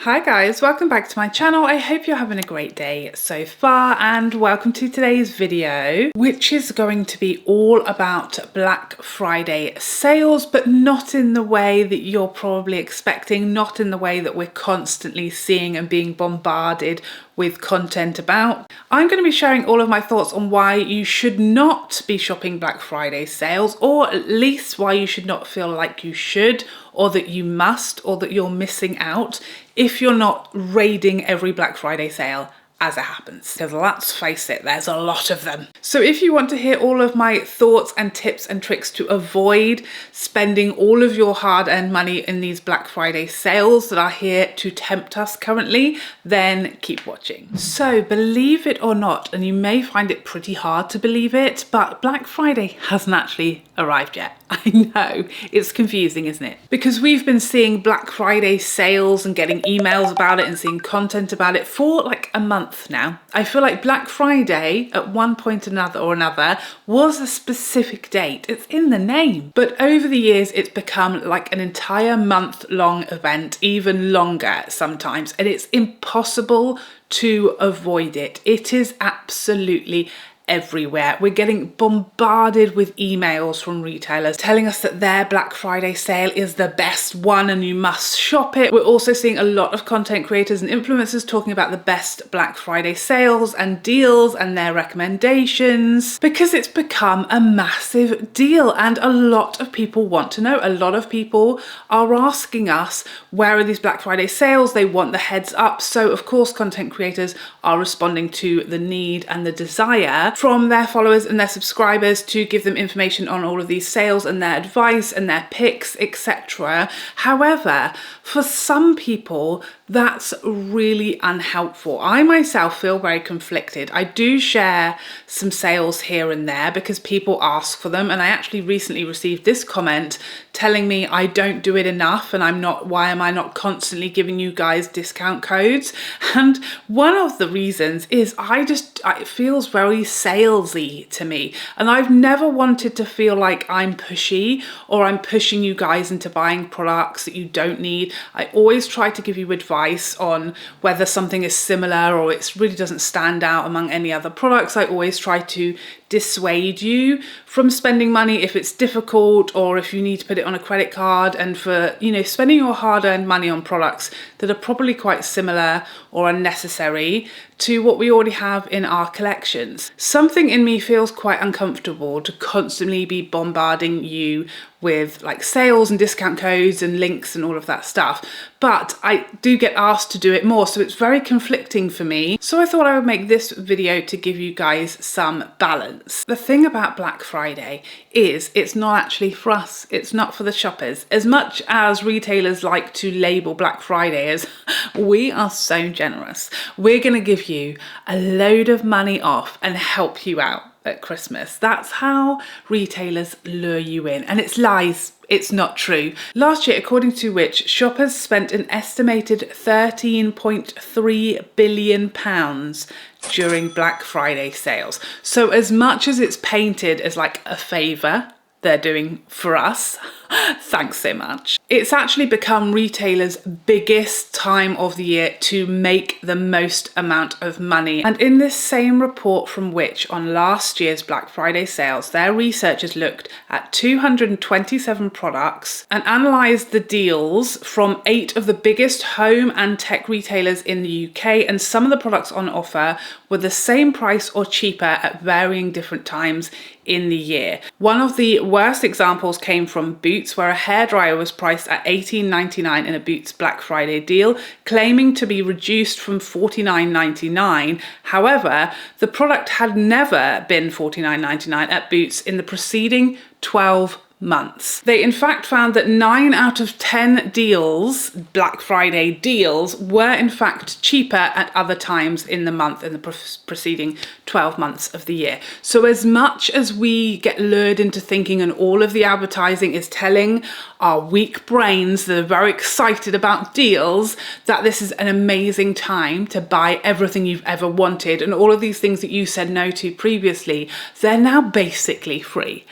Hi guys, welcome back to my channel. I hope you're having a great day so far and welcome to today's video, which is going to be all about Black Friday sales, but not in the way that you're probably expecting, not in the way that we're constantly seeing and being bombarded with content about. I'm going to be sharing all of my thoughts on why you should not be shopping Black Friday sales, or at least why you should not feel like you should, or that you must, or that you're missing out if you're not raiding every Black Friday sale as it happens. Because let's face it, there's a lot of them. So if you want to hear all of my thoughts and tips and tricks to avoid spending all of your hard-earned money in these Black Friday sales that are here to tempt us currently, then keep watching. So believe it or not, and you may find it pretty hard to believe it, but Black Friday hasn't actually arrived yet. I know, it's confusing, isn't it? Because we've been seeing Black Friday sales and getting emails about it and seeing content about it for like a month now. I feel like Black Friday at one point or another was a specific date. It's in the name. But over the years, it's become like an entire month-long event, even longer sometimes, and it's impossible to avoid it. It is absolutely everywhere. We're getting bombarded with emails from retailers telling us that their Black Friday sale is the best one and you must shop it. We're also seeing a lot of content creators and influencers talking about the best Black Friday sales and deals and their recommendations, because it's become a massive deal and a lot of people want to know. A lot of people are asking us, where are these Black Friday sales? They want the heads up. So of course content creators are responding to the need and the desire from their followers and their subscribers to give them information on all of these sales and their advice and their picks, etc. However, for some people, that's really unhelpful. I myself feel very conflicted. I do share some sales here and there because people ask for them. And I actually recently received this comment telling me I don't do it enough and why am I not constantly giving you guys discount codes? And one of the reasons is it feels very salesy to me. And I've never wanted to feel like I'm pushy or I'm pushing you guys into buying products that you don't need. I always try to give you advice on whether something is similar or it really doesn't stand out among any other products. I always try to dissuade you from spending money if it's difficult or if you need to put it on a credit card, and for, you know, spending your hard-earned money on products that are probably quite similar or unnecessary to what we already have in our collections. Something in me feels quite uncomfortable to constantly be bombarding you with like sales and discount codes and links and all of that stuff, but I do get asked to do it more, so it's very conflicting for me. So I thought I would make this video to give you guys some balance. The thing about Black Friday is it's not actually for us, it's not for the shoppers. As much as retailers like to label Black Friday as we are so generous, we're gonna give you a load of money off and help you out at Christmas. That's how retailers lure you in, and it's lies. It's not true. Last year, according to which, shoppers spent an estimated £13.3 billion during Black Friday sales. So as much as it's painted as like a favour they're doing for us, thanks so much, it's actually become retailers' biggest time of the year to make the most amount of money. And in this same report from which, on last year's Black Friday sales, their researchers looked at 227 products and analysed the deals from 8 of the biggest home and tech retailers in the UK, and some of the products on offer were the same price or cheaper at varying different times in the year. One of the worst examples came from Boots, where a hairdryer was priced at $18.99 in a Boots Black Friday deal, claiming to be reduced from $49.99. However, the product had never been $49.99 at Boots in the preceding 12 months. They in fact found that 9 out of 10 deals, Black Friday deals, were in fact cheaper at other times in the month in the preceding 12 months of the year. So as much as we get lured into thinking, and all of the advertising is telling our weak brains that are very excited about deals, that this is an amazing time to buy everything you've ever wanted, and all of these things that you said no to previously, they're now basically free.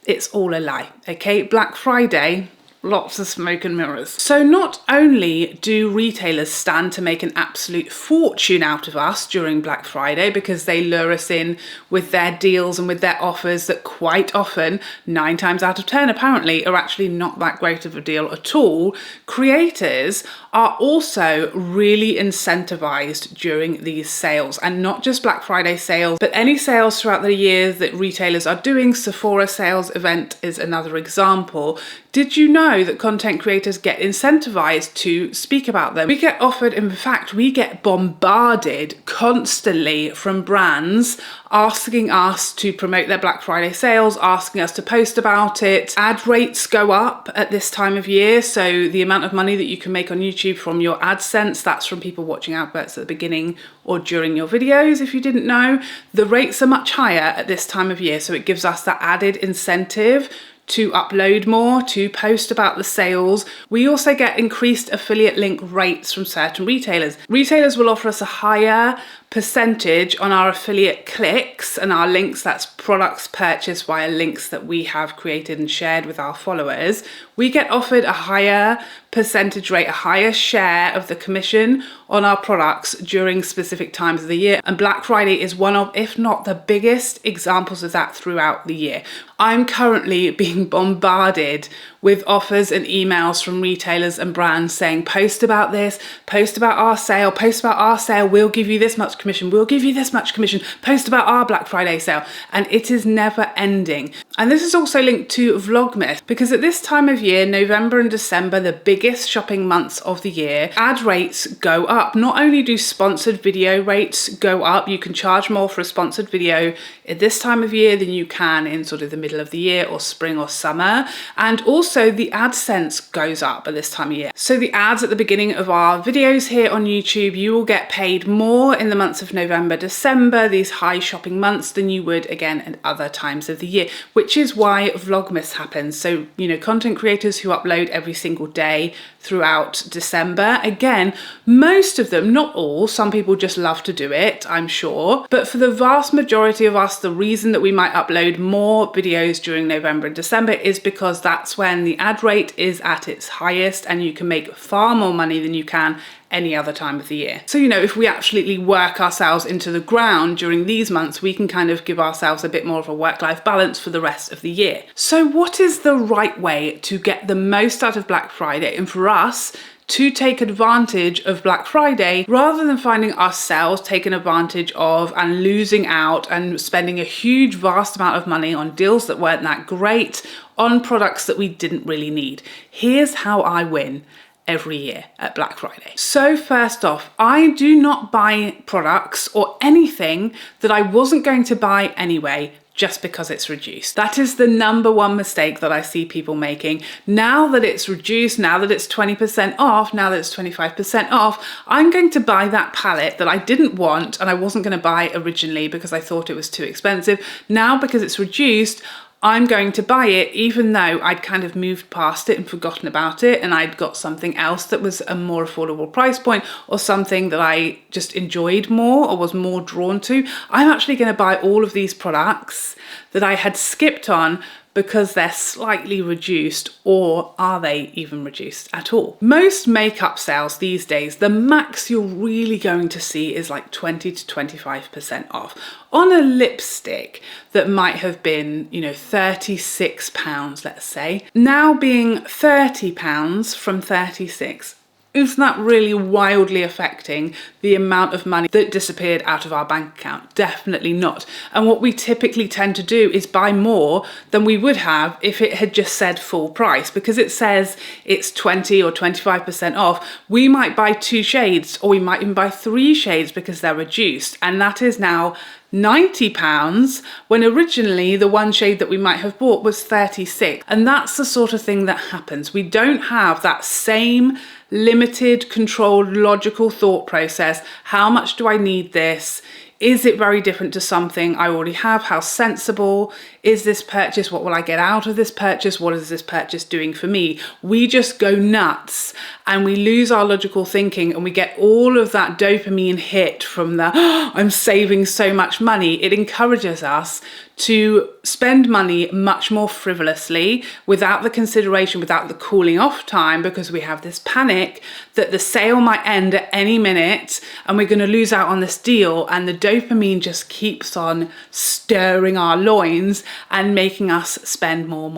It's all a lie, okay? Black Friday lots of smoke and mirrors. So not only do retailers stand to make an absolute fortune out of us during Black Friday because they lure us in with their deals and with their offers that quite often, 9 times out of 10 apparently, are actually not that great of a deal at all, creators are also really incentivized during these sales, and not just Black Friday sales, but any sales throughout the year that retailers are doing. Sephora sales event is another example. Did you know that content creators get incentivized to speak about them? We get offered, in fact, we get bombarded constantly from brands asking us to promote their Black Friday sales, asking us to post about it. Ad rates go up at this time of year, so the amount of money that you can make on YouTube from your AdSense, that's from people watching adverts at the beginning or during your videos, if you didn't know. The rates are much higher at this time of year, so it gives us that added incentive to upload more, to post about the sales. We also get increased affiliate link rates from certain retailers. Retailers will offer us a higher percentage on our affiliate clicks and our links, that's products purchased via links that we have created and shared with our followers. We get offered a higher percentage rate, a higher share of the commission on our products during specific times of the year. And Black Friday is one of, if not the biggest examples of that throughout the year. I'm currently being bombarded with offers and emails from retailers and brands saying, post about this, post about our sale, we'll give you this much commission, we'll give you this much commission, post about our Black Friday sale. And it is never ending. And this is also linked to Vlogmas, because at this time of year, November and December, the biggest shopping months of the year, ad rates go up. Not only do sponsored video rates go up, you can charge more for a sponsored video at this time of year than you can in sort of the middle of the year or spring or summer. And also the AdSense goes up at this time of year. So the ads at the beginning of our videos here on YouTube, you will get paid more in the months of November, December, these high shopping months, than you would again at other times of the year, which is why Vlogmas happens. So, you know, content creators who upload every single day throughout December, again, most of them, not all, some people just love to do it, I'm sure, but for the vast majority of us, the reason that we might upload more videos during November and December is because that's when the ad rate is at its highest and you can make far more money than you can any other time of the year. So, you know, if we absolutely work ourselves into the ground during these months, we can kind of give ourselves a bit more of a work-life balance for the rest of the year. So what is the right way to get the most out of Black Friday and for us to take advantage of Black Friday rather than finding ourselves taken advantage of and losing out and spending a huge vast amount of money on deals that weren't that great, on products that we didn't really need? Here's how I win every year at Black Friday. So first off, I do not buy products or anything that I wasn't going to buy anyway just because it's reduced. That is the number one mistake that I see people making. Now that it's reduced, now that it's 20% off, now that it's 25% off, I'm going to buy that palette that I didn't want and I wasn't going to buy originally because I thought it was too expensive. Now, because it's reduced, I'm going to buy it even though I'd kind of moved past it and forgotten about it and I'd got something else that was a more affordable price point or something that I just enjoyed more or was more drawn to. I'm actually going to buy all of these products that I had skipped on because they're slightly reduced, or are they even reduced at all? Most makeup sales these days, the max you're really going to see is like 20 to 25% off. On a lipstick that might have been, you know, £36, let's say, now being £30 from 36. Isn't that really wildly affecting the amount of money that disappeared out of our bank account? Definitely not. And what we typically tend to do is buy more than we would have if it had just said full price. Because it says it's 20 or 25% off, we might buy 2 shades or we might even buy 3 shades because they're reduced. And that is now £90 when originally the one shade that we might have bought was 36. And that's the sort of thing that happens. We don't have that same limited, controlled, logical thought process. How much do I need this? Is it very different to something I already have? How sensible is this purchase? What will I get out of this purchase? What is this purchase doing for me? We just go nuts and we lose our logical thinking, and we get all of that dopamine hit from the, "Oh, I'm saving so much money." It encourages us to spend money much more frivolously, without the consideration, without the cooling off time, because we have this panic that the sale might end at any minute and we're going to lose out on this deal, and the dopamine just keeps on stirring our loins and making us spend more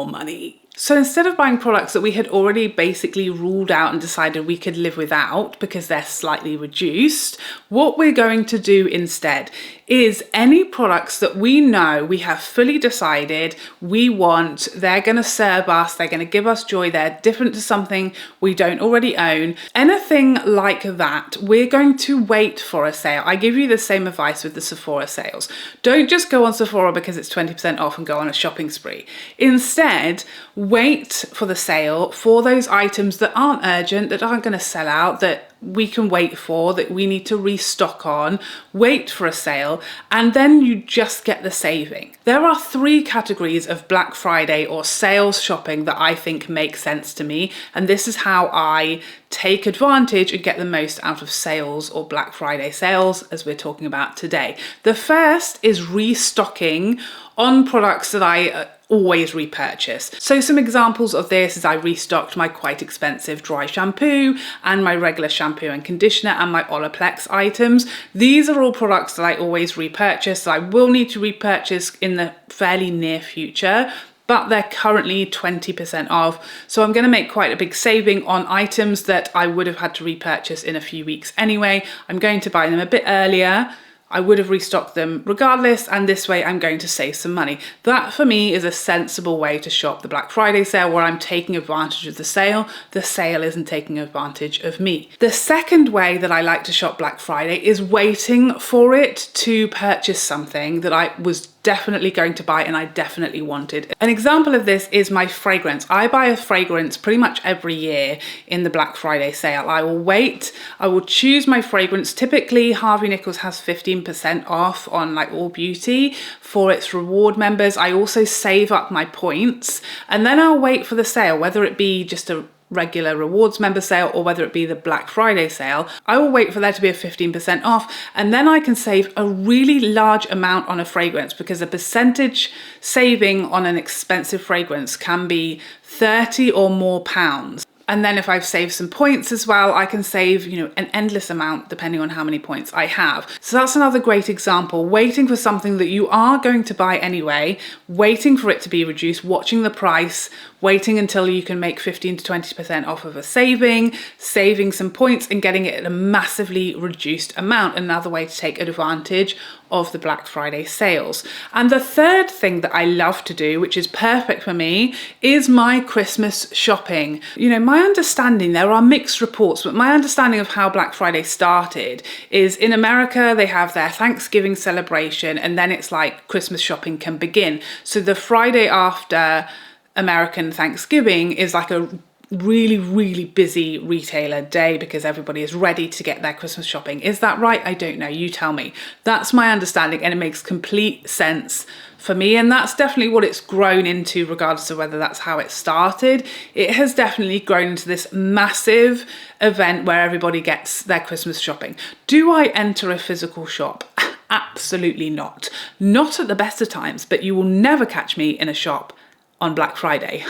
money. So instead of buying products that we had already basically ruled out and decided we could live without because they're slightly reduced, what we're going to do instead is any products that we know, we have fully decided we want, they're going to serve us, they're going to give us joy, they're different to something we don't already own, anything like that, we're going to wait for a sale. I give you the same advice with the Sephora sales. Don't just go on Sephora because it's 20% off and go on a shopping spree. Instead, wait for the sale for those items that aren't urgent, that aren't going to sell out, that we can wait for, that we need to restock on. Wait for a sale, and then you just get the saving. There are 3 categories of Black Friday or sales shopping that I think make sense to me, and this is how I take advantage and get the most out of sales or Black Friday sales, as we're talking about today. The first is restocking on products that I always repurchase. So some examples of this is I restocked my quite expensive dry shampoo and my regular shampoo and conditioner and my Olaplex items. These are all products that I always repurchase, that I will need to repurchase in the fairly near future, but they're currently 20% off. So I'm going to make quite a big saving on items that I would have had to repurchase in a few weeks anyway. I'm going to buy them a bit earlier. I would have restocked them regardless, and this way I'm going to save some money. That for me is a sensible way to shop the Black Friday sale, where I'm taking advantage of the sale isn't taking advantage of me. The second way that I like to shop Black Friday is waiting for it to purchase something that I was definitely going to buy and I definitely wanted. An example of this is my fragrance. I buy a fragrance pretty much every year in the Black Friday sale. I will wait, I will choose my fragrance. Typically Harvey Nichols has 15% off on like all beauty for its reward members. I also save up my points, and then I'll wait for the sale, whether it be just a regular rewards member sale or whether it be the Black Friday sale. I will wait for there to be a 15% off, and then I can save a really large amount on a fragrance, because a percentage saving on an expensive fragrance can be 30 or more pounds. And then if I've saved some points as well, I can save, you know, an endless amount depending on how many points I have. So that's another great example. Waiting for something that you are going to buy anyway, waiting for it to be reduced, watching the price, waiting until you can make 15 to 20% off of a saving, saving some points and getting it at a massively reduced amount. Another way to take advantage of the Black Friday sales. And the third thing that I love to do, which is perfect for me, is my Christmas shopping. You know, my understanding, there are mixed reports, but my understanding of how Black Friday started is in America, they have their Thanksgiving celebration, and then it's like Christmas shopping can begin. So the Friday after American Thanksgiving is like a really busy retailer day because everybody is ready to get their Christmas shopping. Is that right? I don't know. You tell me. That's my understanding, and it makes complete sense for me, and that's definitely what it's grown into, regardless of whether that's how it started. It has definitely grown into this massive event where everybody gets their Christmas shopping. Do I enter a physical shop? Absolutely not. Not at the best of times, but you will never catch me in a shop on Black Friday.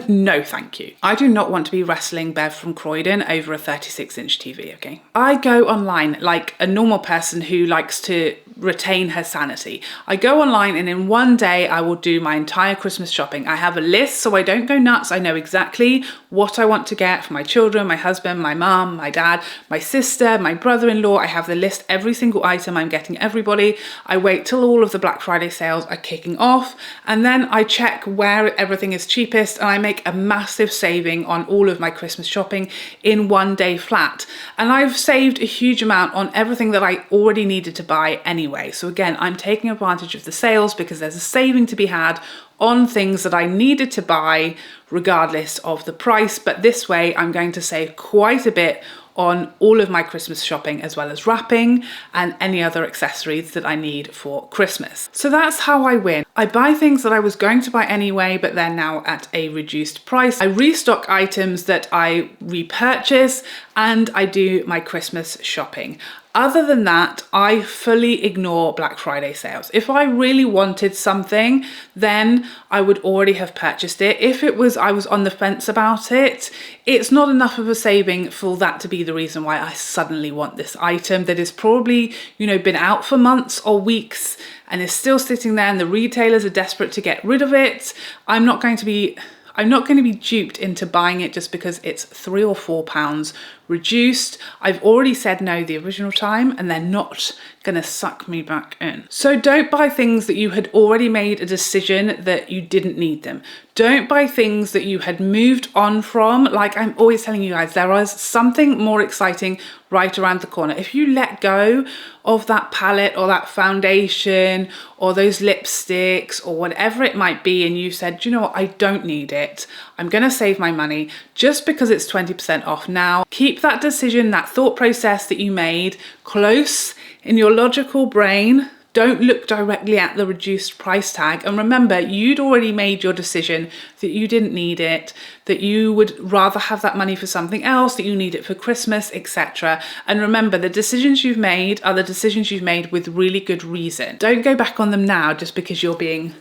No, thank you. I do not want to be wrestling Bev from Croydon over a 36-inch TV, okay? I go online like a normal person who likes to retain her sanity. I go online and in one day I will do my entire Christmas shopping. I have a list so I don't go nuts. I know exactly what I want to get for my children, my husband, my mum, my dad, my sister, my brother-in-law. I have the list, every single item I'm getting everybody. I wait till all of the Black Friday sales are kicking off, and then I check where everything is cheapest, and I make a massive saving on all of my Christmas shopping in one day flat. And I've saved a huge amount on everything that I already needed to buy anyway. So again, I'm taking advantage of the sales because there's a saving to be had on things that I needed to buy regardless of the price. But this way I'm going to save quite a bit on all of my Christmas shopping, as well as wrapping and any other accessories that I need for Christmas. So that's how I win. I buy things that I was going to buy anyway, but they're now at a reduced price. I restock items that I repurchase, and I do my Christmas shopping. Other than that, I fully ignore Black Friday sales. If I really wanted something, then I would already have purchased it. If it was, I was on the fence about it, it's not enough of a saving for that to be the reason why I suddenly want this item that is probably, you know, been out for months or weeks and is still sitting there and the retailers are desperate to get rid of it. I'm not going to be duped into buying it just because it's £3 or £4 reduced. I've already said no the original time, and they're not gonna suck me back in. So don't buy things that you had already made a decision that you didn't need them. Don't buy things that you had moved on from. Like I'm always telling you guys, there is something more exciting right around the corner. If you let go of that palette or that foundation or those lipsticks or whatever it might be, and you said, you know what, I don't need it, I'm gonna save my money just because it's 20% off now. Keep that decision, that thought process that you made close in your logical brain. Don't look directly at the reduced price tag. And remember, you'd already made your decision that you didn't need it, that you would rather have that money for something else, that you need it for Christmas, etc. And remember, the decisions you've made are the decisions you've made with really good reason. Don't go back on them now just because you're being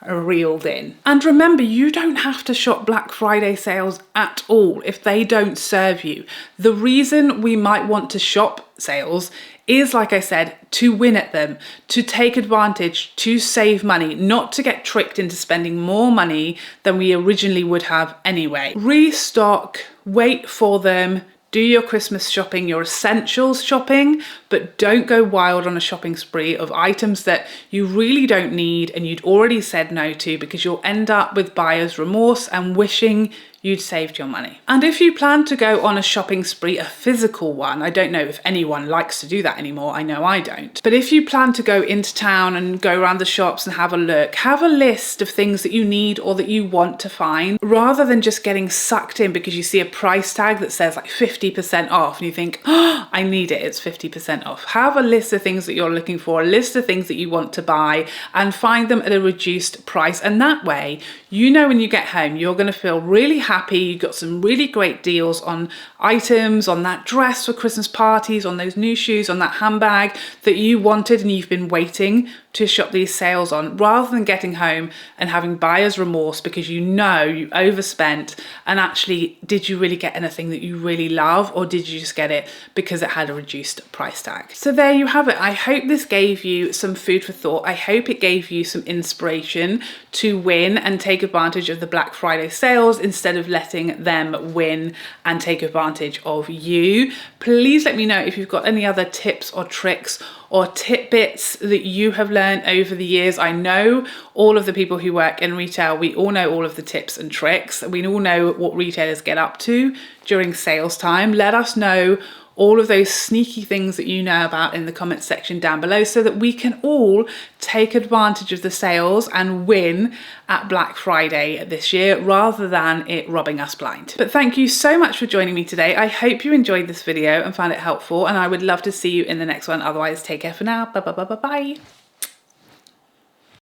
reeled in. And remember, you don't have to shop Black Friday sales at all if they don't serve you. The reason we might want to shop sales is, like I said, to win at them, to take advantage, to save money, not to get tricked into spending more money than we originally would have anyway. Restock, wait for them, do your Christmas shopping, your essentials shopping, but don't go wild on a shopping spree of items that you really don't need and you'd already said no to, because you'll end up with buyer's remorse and wishing you'd saved your money. And if you plan to go on a shopping spree, a physical one, I don't know if anyone likes to do that anymore, I know I don't. But if you plan to go into town and go around the shops and have a look, have a list of things that you need or that you want to find, rather than just getting sucked in because you see a price tag that says like 50% off and you think, oh, I need it, it's 50% off. Have a list of things that you're looking for, a list of things that you want to buy, and find them at a reduced price. And that way, you know, when you get home, you're gonna feel really happy. You got some really great deals on items, on that dress for Christmas parties, on those new shoes, on that handbag that you wanted and you've been waiting to shop these sales on, rather than getting home and having buyer's remorse because you know you overspent and actually did you really get anything that you really love, or did you just get it because it had a reduced price tag? So there you have it. I hope this gave you some food for thought. I hope it gave you some inspiration to win and take advantage of the Black Friday sales instead of letting them win and take advantage of you. Please let me know if you've got any other tips or tricks or tidbits that you have learned over the years. I know all of the people who work in retail, we all know all of the tips and tricks. We all know what retailers get up to during sales time. Let us know all of those sneaky things that you know about in the comments section down below, so that we can all take advantage of the sales and win at Black Friday this year, rather than it robbing us blind. But thank you so much for joining me today. I hope you enjoyed this video and found it helpful, and I would love to see you in the next one. Otherwise, take care for now. Bye bye bye bye bye.